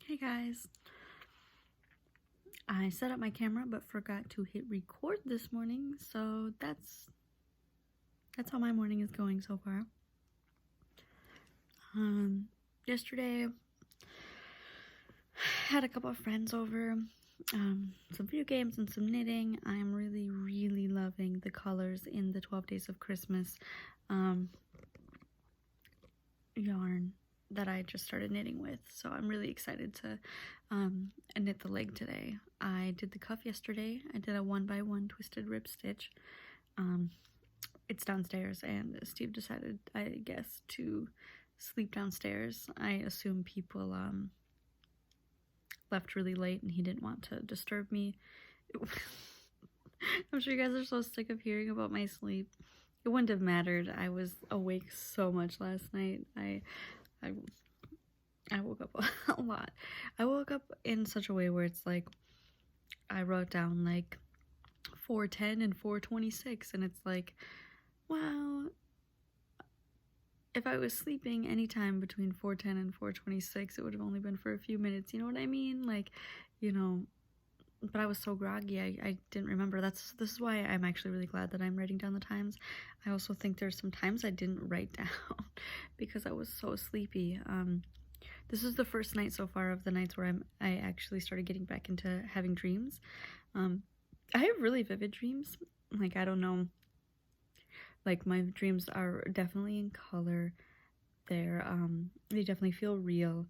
Hey guys, I set up my camera but forgot to hit record this morning, so that's how my morning is going so far. Yesterday had a couple of friends over, some video games and some knitting. I'm really loving the colors in the 12 Days of Christmas yarn that I just started knitting with, so I'm really excited to knit the leg today. I did the cuff yesterday. I did a 1x1 twisted rib stitch. It's downstairs, and Steve decided, I guess, to sleep downstairs. I assume people left really late and he didn't want to disturb me. I'm sure you guys are so sick of hearing about my sleep. It wouldn't have mattered. I was awake so much last night. I woke up a lot. I woke up in such a way where it's like I wrote down like 4:10 and 4:26, and it's like, wow, if I was sleeping anytime between 4:10 and 4:26, it would have only been for a few minutes. You know what I mean? Like, you know, but I was so groggy, I didn't remember. This is why I'm actually really glad that I'm writing down the times. I also think there's some times I didn't write down because I was so sleepy. This is the first night so far of the nights where I actually started getting back into having dreams. I have really vivid dreams. Like, I don't know. Like, my dreams are definitely in color. They definitely feel real.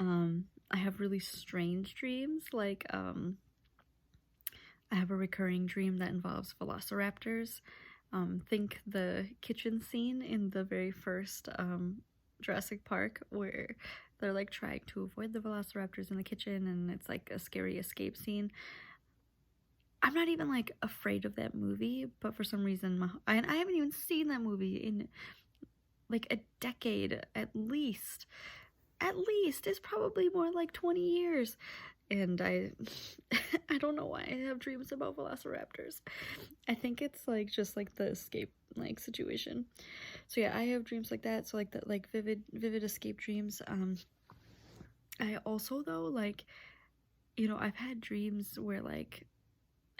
I have really strange dreams. Like, I have a recurring dream that involves velociraptors. Think the kitchen scene in the very first Jurassic Park, where they're like trying to avoid the velociraptors in the kitchen, and it's like a scary escape scene. I'm not even like afraid of that movie, but for some reason I haven't even seen that movie in like a decade at least. It's probably more like 20 years, and I don't know why I have dreams about velociraptors. I think it's like just like the escape like situation. So yeah, I have dreams like that. So like that, like vivid escape dreams. I also, though, like, you know, I've had dreams where, like,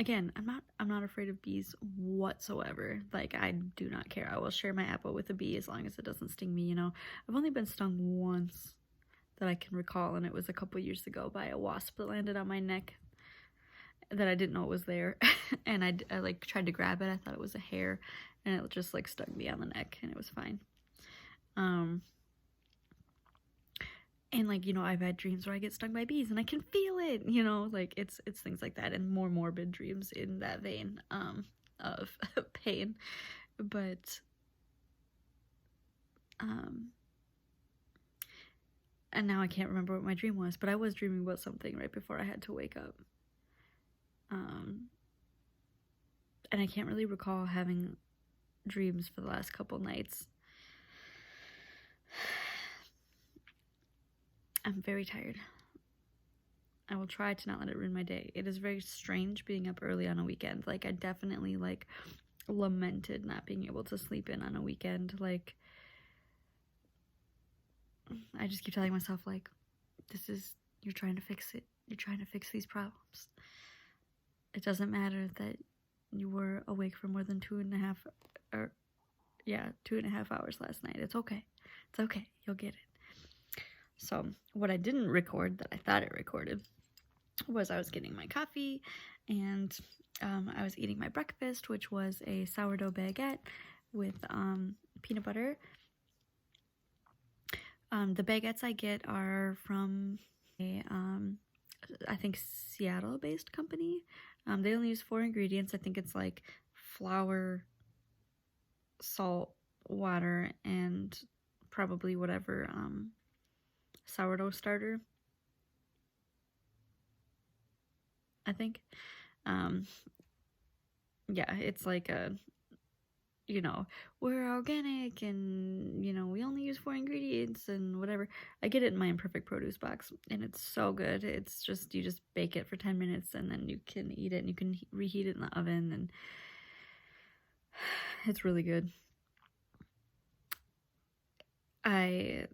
again, I'm not afraid of bees whatsoever. Like, I do not care. I will share my apple with a bee as long as it doesn't sting me, you know. I've only been stung once that I can recall, and it was a couple years ago by a wasp that landed on my neck that I didn't know it was there. And I like tried to grab it. I thought it was a hair, and it just like stung me on the neck, and it was fine. And like, you know, I've had dreams where I get stung by bees and I can feel it, you know, like it's things like that, and more morbid dreams in that vein of pain. But and now I can't remember what my dream was, but I was dreaming about something right before I had to wake up. And I can't really recall having dreams for the last couple nights. I'm very tired. I will try to not let it ruin my day. It is very strange being up early on a weekend. Like, I definitely like lamented not being able to sleep in on a weekend. Like, I just keep telling myself, like, you're trying to fix it. You're trying to fix these problems. It doesn't matter that you were awake for more than 2.5 hours last night. It's okay. It's okay. You'll get it. So what I didn't record that I thought it recorded was I was getting my coffee, and I was eating my breakfast, which was a sourdough baguette with peanut butter. The baguettes I get are from a I think Seattle-based company. They only use 4 ingredients. I think it's like flour, salt, water, and probably whatever sourdough starter, I think. Yeah, it's like a, you know, we're organic and, you know, we only use 4 ingredients and whatever. I get it in my Imperfect Produce box, and it's so good. It's just, you just bake it for 10 minutes and then you can eat it, and you can reheat it in the oven, and it's really good. I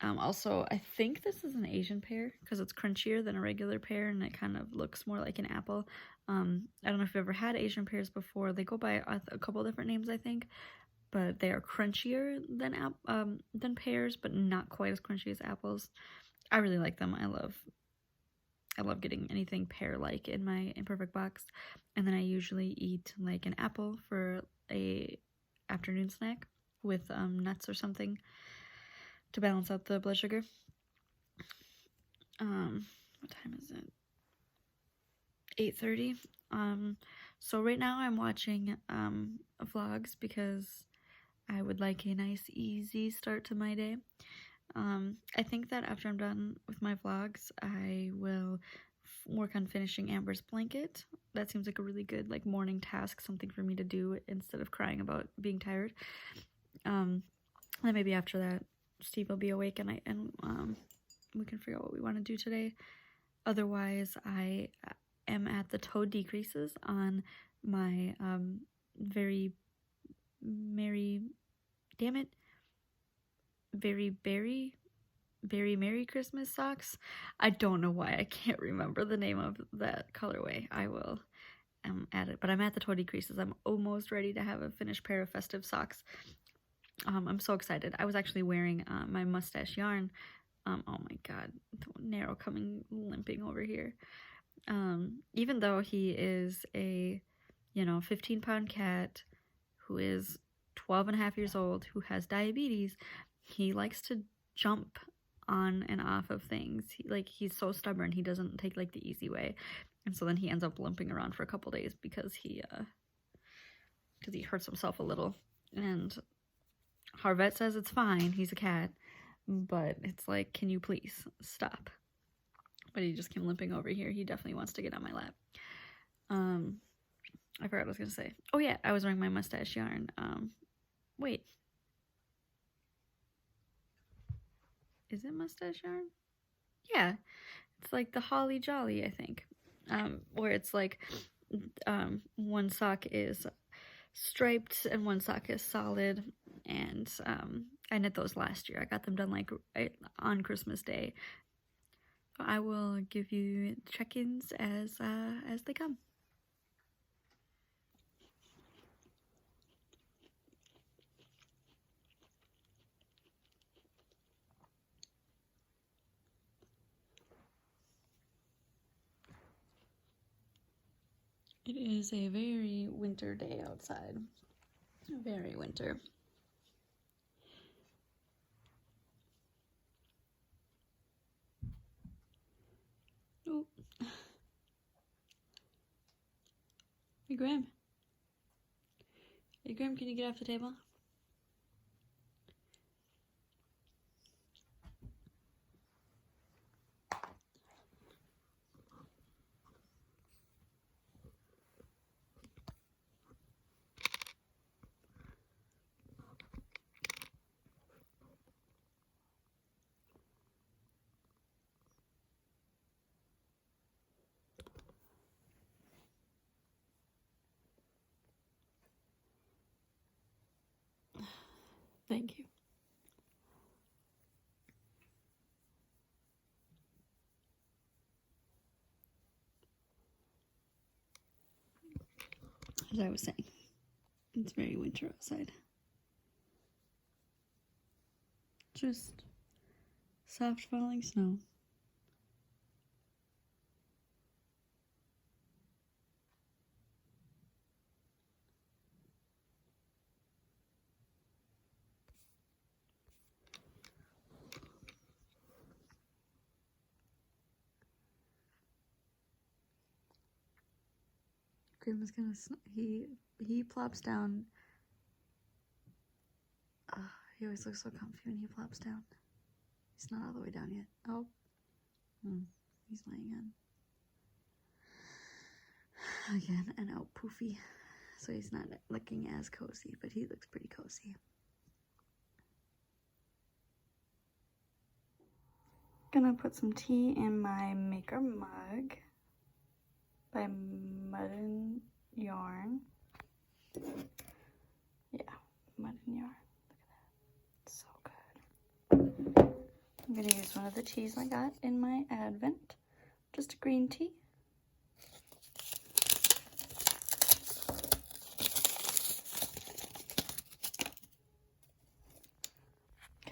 Also, I think this is an Asian pear because it's crunchier than a regular pear and it kind of looks more like an apple. I don't know if you've ever had Asian pears before. They go by a couple different names, I think, but they are crunchier than pears, but not quite as crunchy as apples. I really like them. I love getting anything pear-like in my Imperfect box. And then I usually eat like an apple for a afternoon snack with nuts or something to balance out the blood sugar. What time is it? 8:30. So right now I'm watching vlogs because I would like a nice easy start to my day. I think that after I'm done with my vlogs, I will work on finishing Amber's blanket. That seems like a really good like morning task, something for me to do instead of crying about being tired. Then maybe after that, Steve will be awake and we can figure out what we want to do today. Otherwise, I am at the toe decreases on my very merry Merry Christmas socks. I don't know why I can't remember the name of that colorway. I will add it, but I'm at the toe decreases. I'm almost ready to have a finished pair of festive socks. I'm so excited. I was actually wearing my mustache yarn. Oh my god, Narrow coming limping over here. Even though he is a 15-pound cat who is 12 and a half years old, who has diabetes, he likes to jump on and off of things. He's so stubborn. He doesn't take like the easy way, and so then he ends up limping around for a couple days because he hurts himself a little. And Harvette says it's fine. He's a cat, but it's like, can you please stop? But he just came limping over here. He definitely wants to get on my lap. I forgot what I was gonna say. Oh yeah, I was wearing my mustache yarn. Wait. Is it mustache yarn? Yeah. It's like the Holly Jolly, I think. Where it's like one sock is striped and one sock is solid. And I knit those last year. I got them done like on Christmas Day. So I will give you check-ins as they come. It is a very winter day outside. Very winter. Oh. Hey, Graham. Hey, Graham, can you get off the table? Thank you. As I was saying, it's very winter outside. Just soft falling snow. Graham is gonna he plops down. He always looks so comfy when he plops down. He's not all the way down yet. Oh, he's laying in again and out poofy, so he's not looking as cozy, but he looks pretty cozy. Gonna put some tea in my maker mug by Mud and Yarn. Yeah, Mud and Yarn. Look at that. It's so good. I'm gonna use one of the teas I got in my Advent, just a green tea.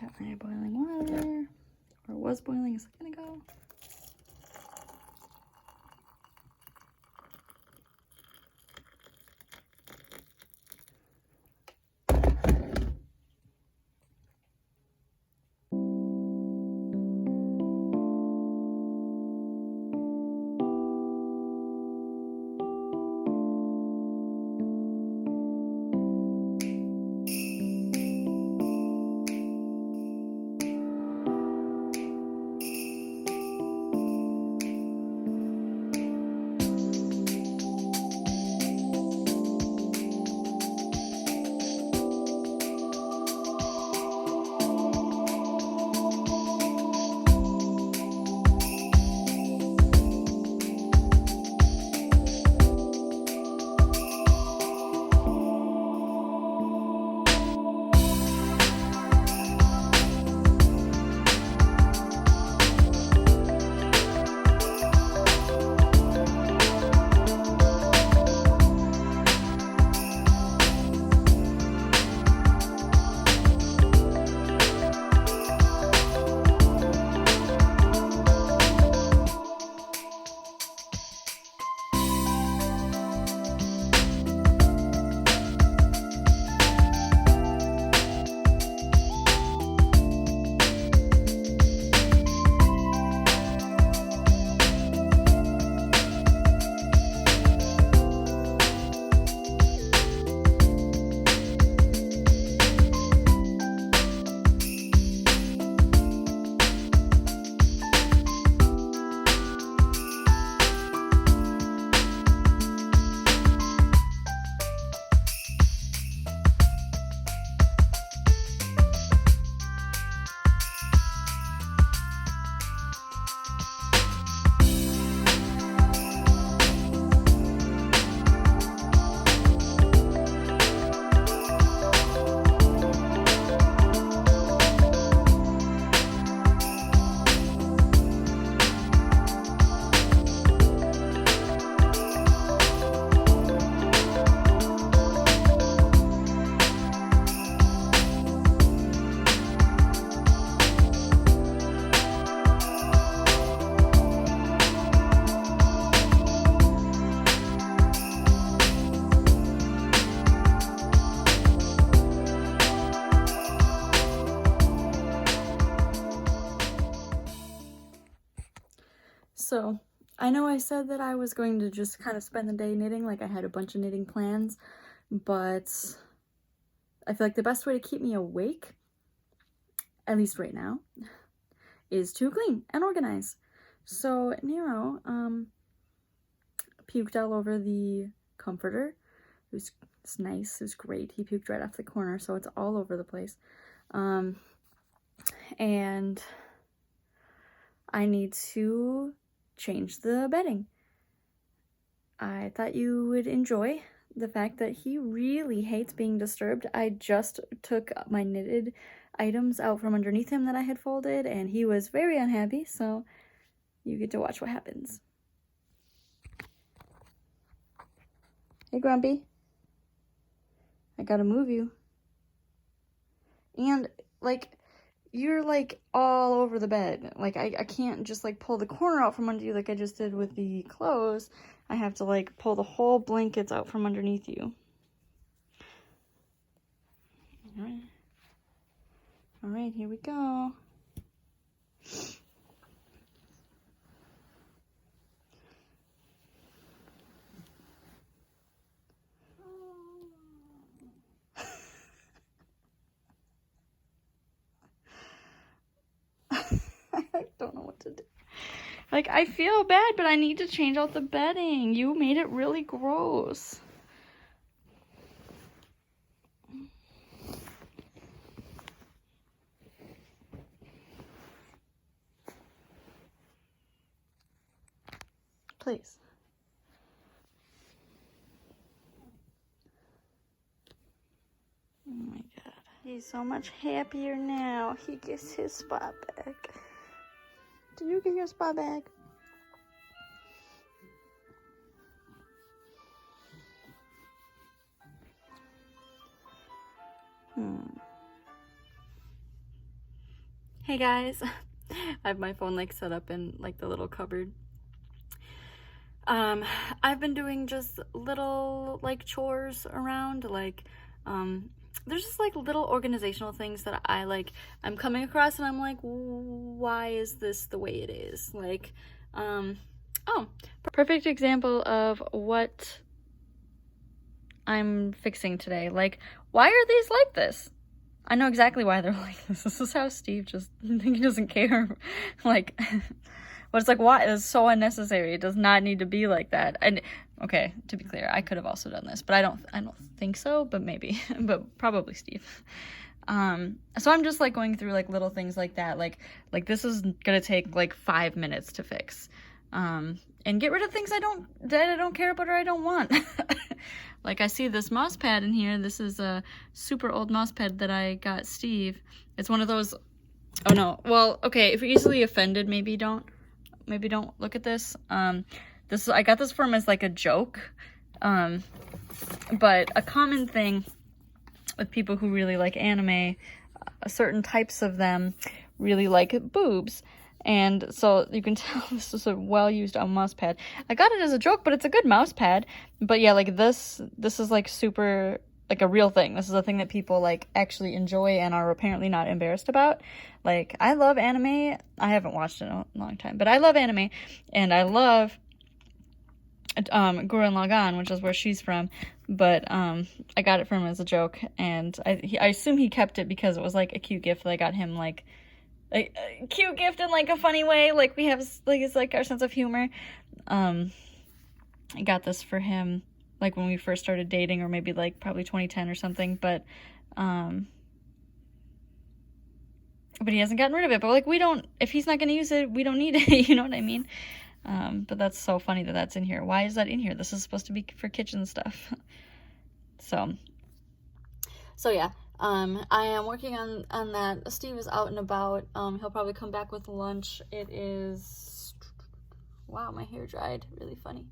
Got my boiling water, or was boiling a second ago. So, I know I said that I was going to just kind of spend the day knitting, like I had a bunch of knitting plans, but I feel like the best way to keep me awake, at least right now, is to clean and organize. So Nero puked all over the comforter. It's nice, it was great. He puked right off the corner, so it's all over the place. And I need to change the bedding. I thought you would enjoy the fact that he really hates being disturbed. I just took my knitted items out from underneath him that I had folded, and he was very unhappy, so you get to watch what happens. Hey, Grumpy. I gotta move you. And, like, you're, like, all over the bed. Like, I can't just, like, pull the corner out from under you like I just did with the clothes. I have to, like, pull the whole blankets out from underneath you. Alright. Alright, here we go. I don't know what to do. Like, I feel bad, but I need to change out the bedding. You made it really gross. Please. Oh my god. He's so much happier now. He gets his spot back. Did you get your spa bag? Hey guys, I have my phone like set up in like the little cupboard. I've been doing just little like chores around, like there's just like little organizational things that I'm coming across and I'm like, why is this the way it is? Like, oh, perfect example of what I'm fixing today. Like, why are these like this? I know exactly why they're like this. This is how Steve just, he doesn't care. Like, but it's like, why? It's so unnecessary. It does not need to be like that. And okay, to be clear, I could have also done this, but I don't think so, but maybe, but probably Steve. So I'm just like going through like little things like that. Like this is gonna take like 5 minutes to fix. And get rid of things that I don't care about or I don't want. Like I see this mouse pad in here. This is a super old mouse pad that I got Steve. It's one of those, oh no, well, okay, if you're easily offended, maybe don't look at this. I got this for him as like a joke. But a common thing with people who really like anime, certain types of them really like boobs. And so you can tell this is a well-used mouse pad. I got it as a joke, but it's a good mouse pad. But yeah, like this is like super, like a real thing. This is a thing that people like actually enjoy and are apparently not embarrassed about. Like, I love anime. I haven't watched it in a long time, but I love anime. And I love Gurren Lagann, which is where she's from. But I got it from him as a joke. And I assume he kept it because it was like a cute gift that I got him, like, a cute gift in like a funny way, like we have like it's like our sense of humor. I got this for him like when we first started dating, or maybe like probably 2010 or something, but he hasn't gotten rid of it. But like, if he's not going to use it, we don't need it. You know what I mean? But that's so funny that that's in here. Why is that in here? This is supposed to be for kitchen stuff. So yeah. I am working on that. Steve is out and about. He'll probably come back with lunch. It is, wow, my hair dried. Really funny.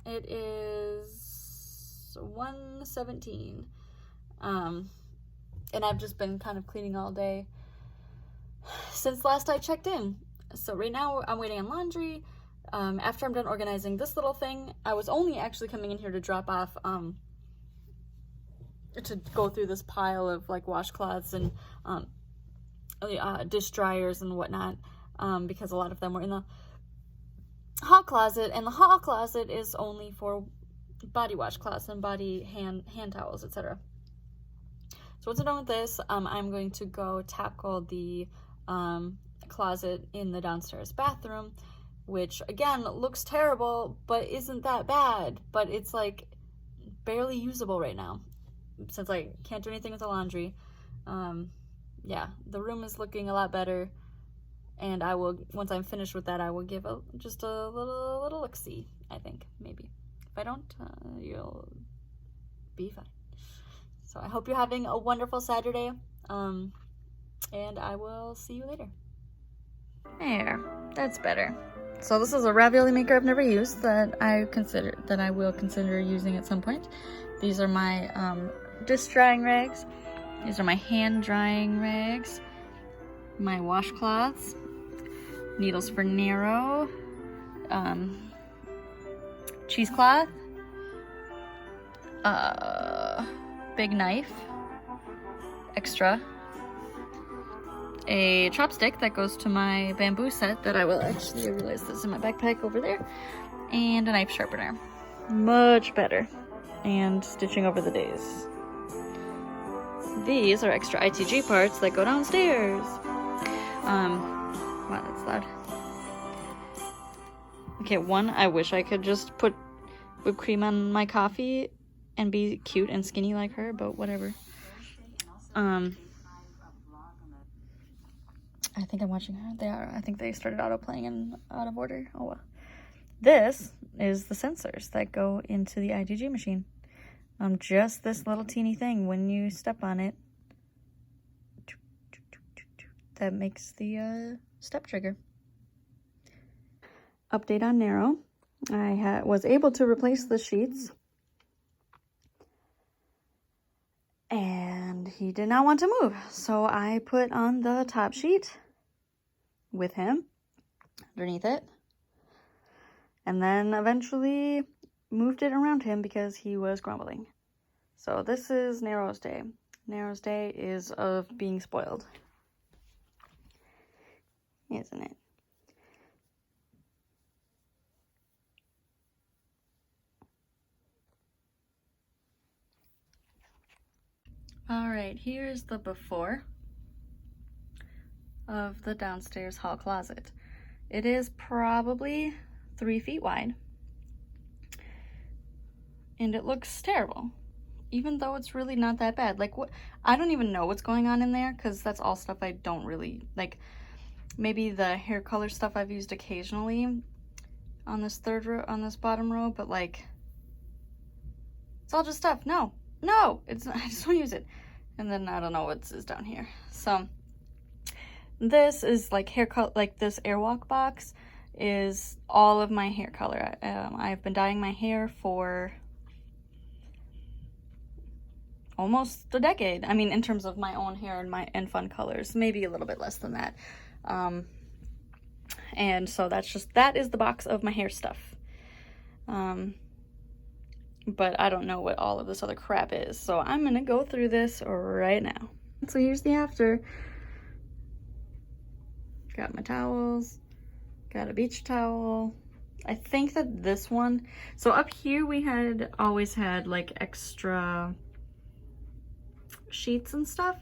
It is 1:17. And I've just been kind of cleaning all day since last I checked in. So right now I'm waiting on laundry. After I'm done organizing this little thing, I was only actually coming in here to drop off, to go through this pile of like washcloths and dish dryers and whatnot, because a lot of them were in the hot closet, and the hot closet is only for body washcloths and body hand towels, etc. So once I'm done with this, I'm going to go tackle the closet in the downstairs bathroom, which again looks terrible but isn't that bad, but it's like barely usable right now since I can't do anything with the laundry. Yeah, the room is looking a lot better, and I will, once I'm finished with that, I will give just a little look-see, I think, maybe. If I don't, you'll be fine. So I hope you're having a wonderful Saturday, and I will see you later. There, that's better. So this is a ravioli maker I've never used that I will consider using at some point. These are my dish drying rags. These are my hand drying rags. My washcloths. Needles for Nero. Cheesecloth. Big knife. Extra. A chopstick that goes to my bamboo set that I realize this is in my backpack over there. And a knife sharpener. Much better. And stitching over the days. These are extra ITG parts that go downstairs. Wow, that's loud. Okay, one, I wish I could just put whipped cream on my coffee and be cute and skinny like her, but whatever. I think I'm watching her. They are. I think they started auto-playing in out of order. Oh well. This is the sensors that go into the ITG machine. Just this little teeny thing, when you step on it, that makes the step trigger. update on Narrow. I was able to replace the sheets, and he did not want to move, so I put on the top sheet with him underneath it, and then eventually moved it around him because he was grumbling. So this is Narrow's day. Narrow's day is of being spoiled, isn't it? All right, here's the before of the downstairs hall closet. It is probably 3 feet wide, and it looks terrible, even though it's really not that bad. Like, what, I don't even know what's going on in there, because that's all stuff I don't really like. Maybe the hair color stuff I've used occasionally on this on this bottom row, but like, it's all just stuff. No, it's not, I just want to use it. And then I don't know what is down here. So this is like hair color, like this Airwalk box is all of my hair color. I've been dyeing my hair for almost a decade. I mean, in terms of my own hair and fun colors, maybe a little bit less than that. And so that is the box of my hair stuff. But I don't know what all of this other crap is, so I'm gonna go through this right now. So here's the after. Got my towels, got a beach towel. I think that this one, so up here we had always had like extra sheets and stuff,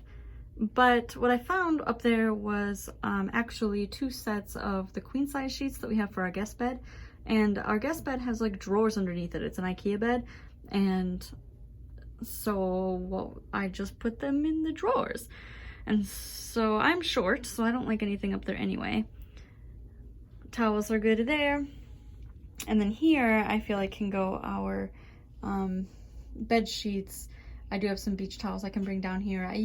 but what I found up there was actually 2 sets of the queen size sheets that we have for our guest bed. And our guest bed has like drawers underneath it. It's an IKEA bed. And so, well, I just put them in the drawers. And so I'm short, so I don't like anything up there anyway. Towels are good there. And then here, I feel like can go our bed sheets. I do have some beach towels I can bring down here. I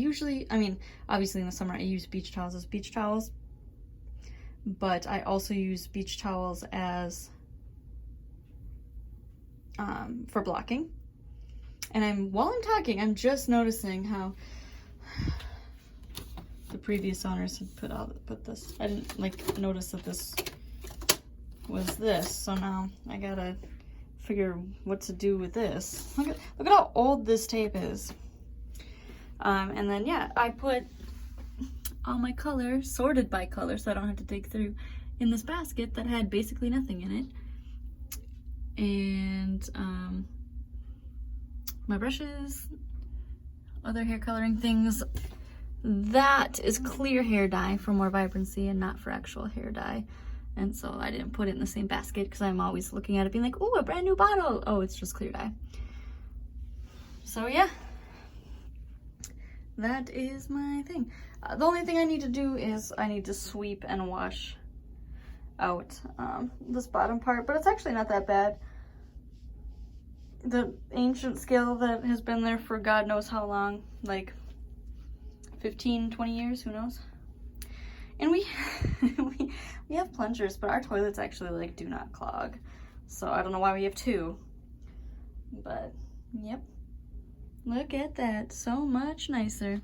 mean, obviously in the summer I use beach towels as beach towels. But I also use beach towels as for blocking. And while I'm talking, I'm just noticing how the previous owners had put this. I didn't like notice that this was this, so now I gotta figure what to do with this. Look at how old this tape is. And then yeah, I put all my color sorted by color, so I don't have to dig through, in this basket that had basically nothing in it. And my brushes, other hair coloring things. That is clear hair dye for more vibrancy and not for actual hair dye. And so I didn't put it in the same basket because I'm always looking at it being like, oh, a brand new bottle. Oh, it's just clear dye. So yeah, that is my thing. The only thing I need to do is I need to sweep and wash out this bottom part, but it's actually not that bad. The ancient scale that has been there for God knows how long, like 15, 20 years, who knows? And we have plungers, but our toilets actually like do not clog. So I don't know why we have 2. But yep. Look at that, so much nicer.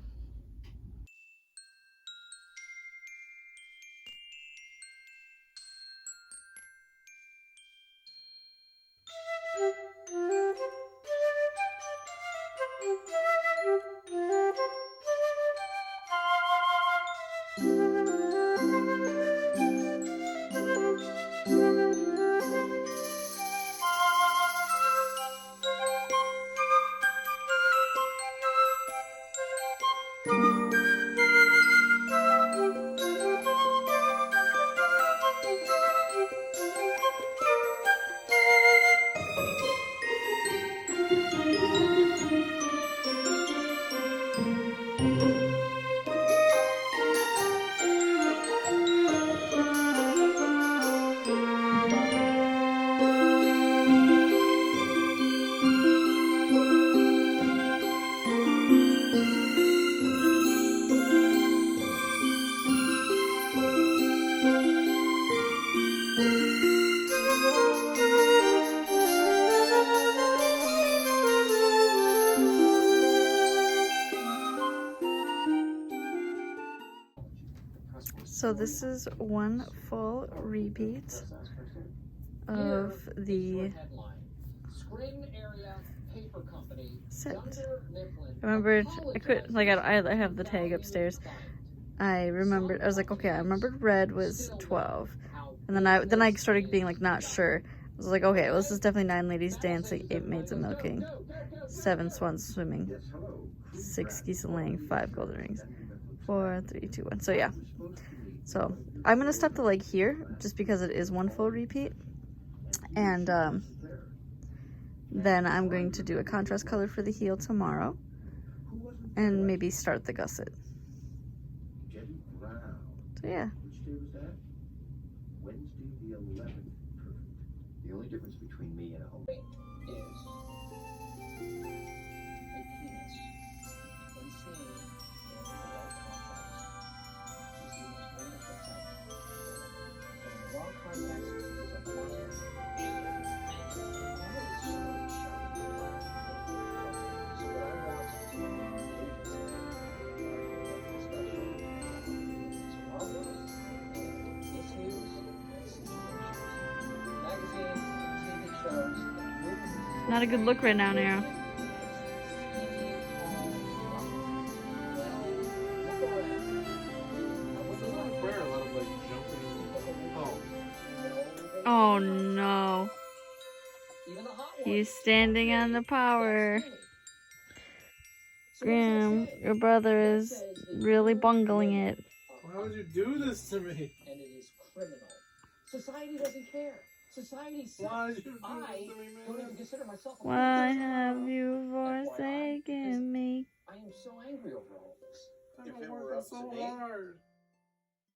So this is one full repeat of the set. I remembered, I could, like, I have the tag upstairs. I remembered, I was like, okay, I remembered red was 12. And then I started being like, not sure. I was like, okay, well, this is definitely 9 ladies dancing, 8 maids of milking, 7 swans swimming, 6 geese a laying, 5 golden rings, 4, 3, 2, 1. So yeah. So I'm gonna stop the leg here just because it is one full repeat. And then I'm going to do a contrast color for the heel tomorrow. And maybe start the gusset. So yeah. Which day was that? Wednesday the 11th. Perfect. The only difference between me and a home is a penis. When seen in the right context, you see this wonderful sight. But in the wrong context, it's a monster. So what I want to Not a good look right now, Nero. Oh no. He's standing on the power. Graham, your brother is really bungling it. Why would you do this to me? And it is criminal. Society doesn't care. Society says, Why did you do this to me, man? don't even consider myself a Why have you